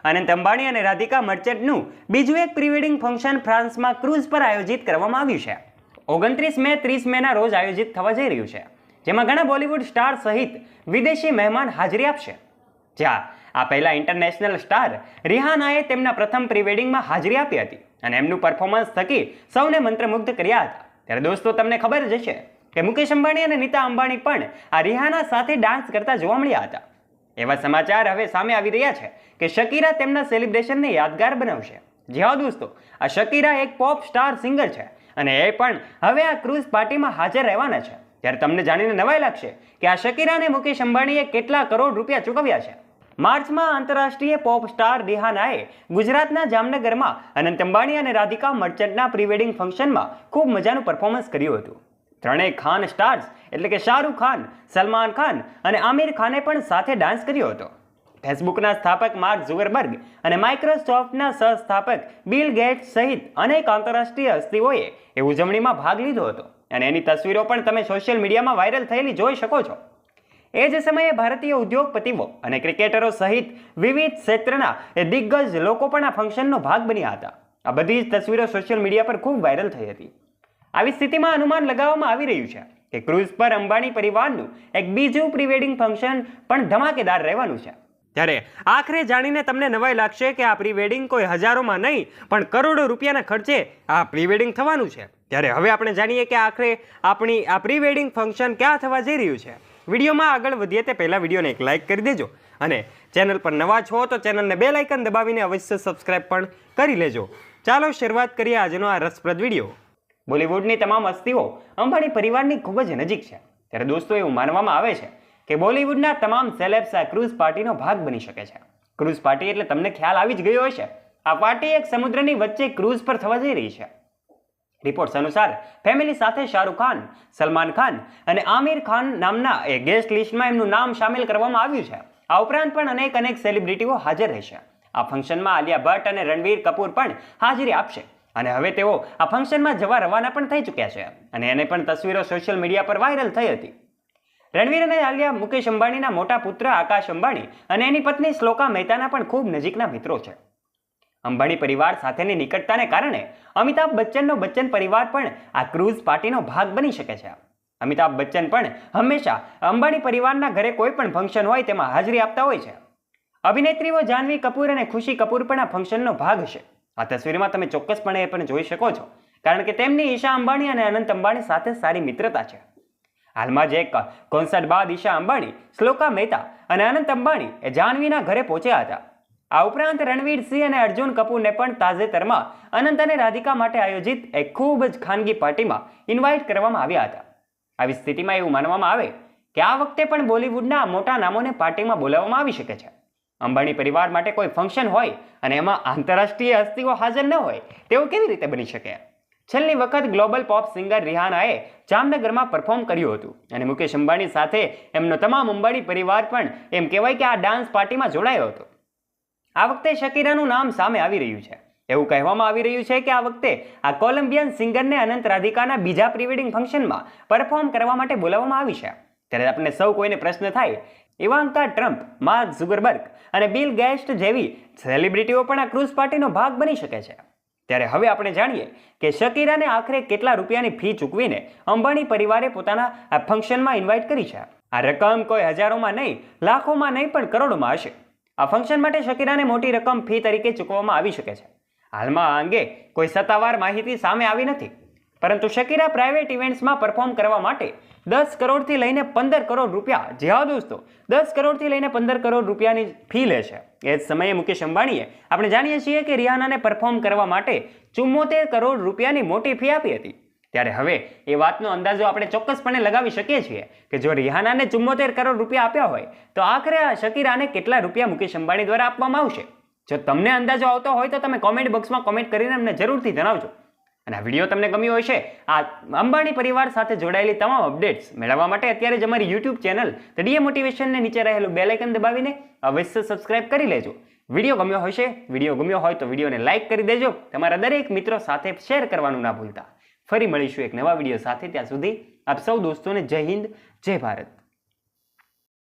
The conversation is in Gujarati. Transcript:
અનંત અંબાણી અને રાધિકા મર્ચન્ટનું બીજું એક પ્રી વેડિંગ ફંક્શન ફ્રાન્સમાં ક્રૂઝ પર આયોજિત કરવામાં આવ્યું છે. 29 મે 30 મેના રોજ આયોજિત થવા જઈ રહ્યું છે, જેમાં ઘણા બોલિવૂડ સ્ટાર સહિત વિદેશી મહેમાન હાજરી આપશે. જ્યાં આ પહેલા ઇન્ટરનેશનલ સ્ટાર રિહાનાએ તેમના પ્રથમ પ્રી વેડિંગમાં હાજરી આપી હતી અને એમનું પરફોર્મન્સ થકી સૌને મંત્રમુગ્ધ કર્યા હતા. ત્યારે દોસ્તો, તમને ખબર જ હશે કે મુકેશ અંબાણી અને નીતા અંબાણી પણ આ રિહાના સાથે ડાન્સ કરતા જોવા મળ્યા હતા. એવા સમાચાર હવે સામે આવી રહ્યા છે કે શકીરા તેમના સેલિબ્રેશનને યાદગાર બનાવશે. જી હા દોસ્તો, આ શકીરા એક પોપ સ્ટાર સિંગર છે અને એ પણ હવે આ ક્રૂઝ પાર્ટીમાં હાજર રહેવાના છે. ત્યારે તમને જાણીને નવાઈ લાગશે કે આ શકીરાને મુકેશ અંબાણીએ કેટલા કરોડ રૂપિયા ચૂકવ્યા છે. માર્ચમાં આંતરરાષ્ટ્રીય પોપ સ્ટાર રિહાનાએ ગુજરાતના જામનગરમાં અનંત અંબાણી અને રાધિકા મર્ચન્ટના પ્રી વેડિંગ ફંક્શનમાં ખૂબ મજાનું પરફોર્મન્સ કર્યું હતું. ત્રણેય ખાન સ્ટાર્સ એટલે કે શાહરૂખ ખાન, સલમાન ખાન અને આમિર ખાને પણ સાથે ડાન્સ કર્યો હતો. ફેસબુકના સ્થાપક માર્ક ઝુકરબર્ગ અને માઇક્રોસોફ્ટના સહસ્થાપક બિલ ગેટ્સ સહિત અનેક આંતરરાષ્ટ્રીય હસ્તીઓએ એ ઉજવણીમાં ભાગ લીધો હતો અને એની તસવીરો પણ તમે સોશિયલ મીડિયામાં વાયરલ થયેલી જોઈ શકો છો. એ જ સમયે ભારતીય ઉદ્યોગપતિઓ અને ક્રિકેટરો સહિત વિવિધ ક્ષેત્રના દિગ્ગજ લોકો પણ આ ફંક્શનનો ભાગ બન્યા હતા. આ બધી જ તસવીરો સોશિયલ મીડિયા પર ખૂબ વાયરલ થઈ હતી. આવી સ્થિતિમાં અનુમાન લગાવવામાં આવી રહ્યું છે કે ક્રૂઝ પર અંબાણી પરિવારનું એક બીજું પ્રી વેડિંગ ફંક્શન પણ ધમાકેદાર રહેવાનું છે. ત્યારે આખરે જાણીને તમને નવાઈ લાગશે કે આ પ્રી વેડિંગ કોઈ હજારોમાં નહીં પણ કરોડો રૂપિયાના ખર્ચે આ પ્રી વેડિંગ થવાનું છે. ત્યારે હવે આપણે જાણીએ કે આખરે આપણી આ પ્રી વેડિંગ ફંક્શન ક્યાં થવા જઈ રહ્યું છે. વિડીયોમાં આગળ વધીએ તે પહેલાં વિડીયોને એક લાઇક કરી દેજો અને ચેનલ પર નવા છો તો ચેનલને બેલ આઇકન દબાવીને અવશ્ય સબસ્ક્રાઇબ પણ કરી લેજો. ચાલો શરૂઆત કરીએ આજનો આ રસપ્રદ વિડીયો. બોલિવૂડની તમામ હસ્તીઓ અંબાણી પરિવારની ખૂબ જ નજીક છે. ત્યારે દોસ્તો, એવું માનવામાં આવે છે કે બોલિવૂડના તમામ સેલેબ્સ આ ક્રૂઝ પાર્ટીનો ભાગ બની શકે છે. ક્રૂઝ પાર્ટી એટલે તમને ખ્યાલ આવી જ ગયો હશે. આ પાર્ટી એક સમુદ્રની વચ્ચે ક્રૂઝ પર થવા જઈ રહી છે. રિપોર્ટ્સ અનુસાર ફેમિલી સાથે શાહરૂખ ખાન, સલમાન ખાન અને આમિર ખાન નામના એ ગેસ્ટ લિસ્ટમાં એમનું નામ સામેલ કરવામાં આવ્યું છે. આ ઉપરાંત પણ અનેક સેલિબ્રિટીઓ હાજર રહેશે. આ ફંક્શનમાં આલિયા ભટ્ટ અને રણવીર કપૂર પણ હાજરી આપશે અને હવે તેઓ આ ફંક્શનમાં જવા રવાના પણ થઈ ચૂક્યા છે અને એને પણ તસવીરો સોશિયલ મીડિયા પર વાયરલ થઈ હતી. રણવીર અને આલિયા મુકેશ અંબાણીના મોટા પુત્ર આકાશ અંબાણી અને એની પત્ની શ્લોકા મહેતાના પણ ખૂબ નજીકના મિત્રો છે. અંબાણી પરિવાર સાથેની નિકટતાને કારણે અમિતાભ બચ્ચનનો બચ્ચન પરિવાર પણ આ ક્રૂઝ પાર્ટીનો ભાગ બની શકે છે. અમિતાભ બચ્ચન પણ હંમેશા અંબાણી પરિવારના ઘરે કોઈ પણ ફંક્શન હોય તેમાં હાજરી આપતા હોય છે. અભિનેત્રીઓ જાહ્નવી કપૂર અને ખુશી કપૂર પણ આ ફંક્શનનો ભાગ હશે. આ તસવીરમાં તમે ચોક્કસપણે એ પણ જોઈ શકો છો કારણ કે તેમની ઈશા અંબાણી અને અનંત અંબાણી સાથે સારી મિત્રતા છે. હાલમાં જ એક કોન્સર્ટ બાદ ઈશા અંબાણી, શ્લોકા મહેતા અને અનંત અંબાણી એ જાહ્નવીના ઘરે પહોંચ્યા હતા. આ ઉપરાંત રણવીર સિંહ અને અર્જુન કપૂરને પણ તાજેતરમાં અનંત અને રાધિકા માટે આયોજિત એક ખૂબ જ ખાનગી પાર્ટીમાં ઇન્વાઇટ કરવામાં આવ્યા હતા. આવી સ્થિતિમાં એવું માનવામાં આવે કે આ વખતે પણ બોલિવૂડના મોટા નામોને પાર્ટીમાં બોલાવવામાં આવી શકે છે. અંબાણી પરિવાર માટે કોઈ ફંક્શન હોય અને એમાં આંતરરાષ્ટ્રીય હસ્તીઓ હાજર ન હોય તેવું કેવી રીતે બની શકે? છેલ્લી વખત ગ્લોબલ પોપ સિંગર રિહાનાએ જામનગરમાં પરફોર્મ કર્યું હતું અને મુકેશ અંબાણી સાથે એમનો તમામ અંબાણી પરિવાર પણ એમ કહેવાય કે આ ડાન્સ પાર્ટીમાં જોડાયો હતો. આ વખતે શકીરાનું નામ સામે આવી રહ્યું છે. એવું કહેવામાં આવી રહ્યું છે કે આ વખતે આ કોલંબિયન સિંગરને અનંત રાધિકાના બીજા પ્રી વેડિંગ ફંક્શનમાં પરફોર્મ કરવા માટે બોલાવવામાં આવી છે. ત્યારે આપણને સૌ કોઈને પ્રશ્ન થાય, ઇવાન્કા ટ્રમ્પ, માર્ક ઝુકરબર્ગ અને બિલ ગેટ્સ જેવી સેલિબ્રિટીઓ પણ આ ક્રૂઝ પાર્ટીનો ભાગ બની શકે છે. ત્યારે હવે આપણે જાણીએ કે શકીરાને આખરે કેટલા રૂપિયાની ફી ચૂકવીને અંબાણી પરિવારે પોતાના આ ફંક્શનમાં ઇન્વાઇટ કરી છે. આ રકમ કોઈ હજારોમાં નહીં, લાખોમાં નહીં પણ કરોડોમાં હશે. આ ફંક્શન માટે શકીરાને મોટી રકમ ફી તરીકે ચૂકવવામાં આવી શકે છે. હાલમાં આ અંગે કોઈ સત્તાવાર માહિતી સામે આવી નથી, પરંતુ શકીરા પ્રાઇવેટ ઇવેન્ટ્સમાં પરફોર્મ કરવા માટે 10 કરોડથી લઈને 15 કરોડ રૂપિયા, જી હા દોસ્તો, 10 કરોડથી લઈને 15 કરોડ રૂપિયાની ફી લે છે. એ જ સમયે મુકેશ અંબાણીએ આપણે જાણીએ છીએ કે રિહાનાને પરફોર્મ કરવા માટે 74 કરોડ રૂપિયાની મોટી ફી આપી હતી. ત્યારે હવે એ વાતનો અંદાજો આપણે ચોક્કસપણે લગાવી શકીએ છીએ કે જો રિહાનાને 74 કરોડ રૂપિયા આપ્યા હોય તો આખરે આ શકીરાને કેટલા રૂપિયા મુકેશ અંબાણી દ્વારા આપવામાં આવશે. જો તમને અંદાજો આવતો હોય તો તમે કોમેન્ટ બોક્સમાં કોમેન્ટ કરીને અમને જરૂરથી જણાવજો. અને આ વિડીયો તમને ગમ્યો હશે, આ અંબાણી પરિવાર સાથે જોડાયેલી તમામ અપડેટ્સ મેળવવા માટે અત્યારે જ અમારી યુટ્યુબ ચેનલ ધ ડીએ મોટિવેશનને નીચે રહેલું બેલ આઇકન દબાવીને અવશ્ય સબસ્ક્રાઇબ કરી લેજો. વિડીયો ગમ્યો હશે, વિડીયો ગમ્યો હોય તો વિડીયોને લાઇક કરી દેજો. તમારા દરેક મિત્રો સાથે શેર કરવાનું ના ભૂલતા. ફરી મળીશું એક નવા વિડીયો સાથે. ત્યાં સુધી આપ સૌ દોસ્તોને જય હિન્દ, જય ભારત.